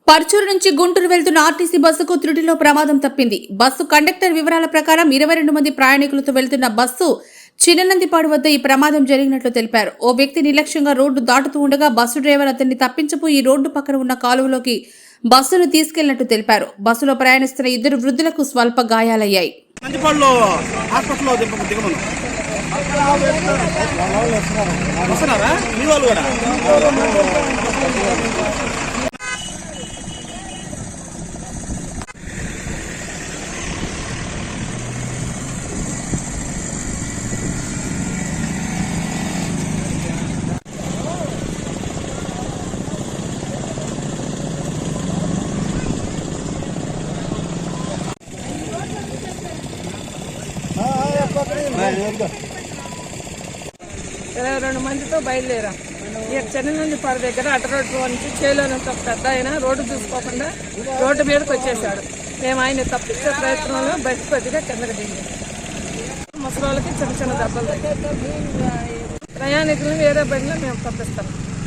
పర్చూరు నుంచి గుంటూరు వెళ్తున్న ఆర్టీసీ బస్సుకు త్రుటిలో ప్రమాదం తప్పింది. బస్సు కండక్టర్ వివరాల ప్రకారం 22 మంది ప్రయాణికులతో వెళ్తున్న బస్సు చిన్ననందిపాడు వద్ద ఈ ప్రమాదం జరిగినట్లు తెలిపారు. ఓ వ్యక్తి నిర్లక్ష్యంగా రోడ్డు దాటుతూ ఉండగా బస్సు డ్రైవర్ అతన్ని తప్పించిపోయి రోడ్డు పక్కన ఉన్న కాలువలోకి బస్సును తీసుకెళ్లినట్టు తెలిపారు. బస్సులో ప్రయాణిస్తున్న 2 వృద్ధులకు స్వల్ప గాయాలయ్యాయి. రెండు మందితో బయలుదేరాం. ఇక చిన్ననందిపాడు దగ్గర అడ్డ రోడ్డు నుంచి చేలోనంత పెద్ద ఆయన రోడ్డు చూసుకోకుండా రోడ్డు మీదకి వచ్చేసాడు. మేము ఆయన తప్పించే ప్రయత్నంలో బయట కొద్దిగా కిందకి దిగి ముసలి వాళ్ళకి చిన్న చిన్న దెబ్బలు. ప్రయాణికులను వేరే బండిలో మేము పంపిస్తాం.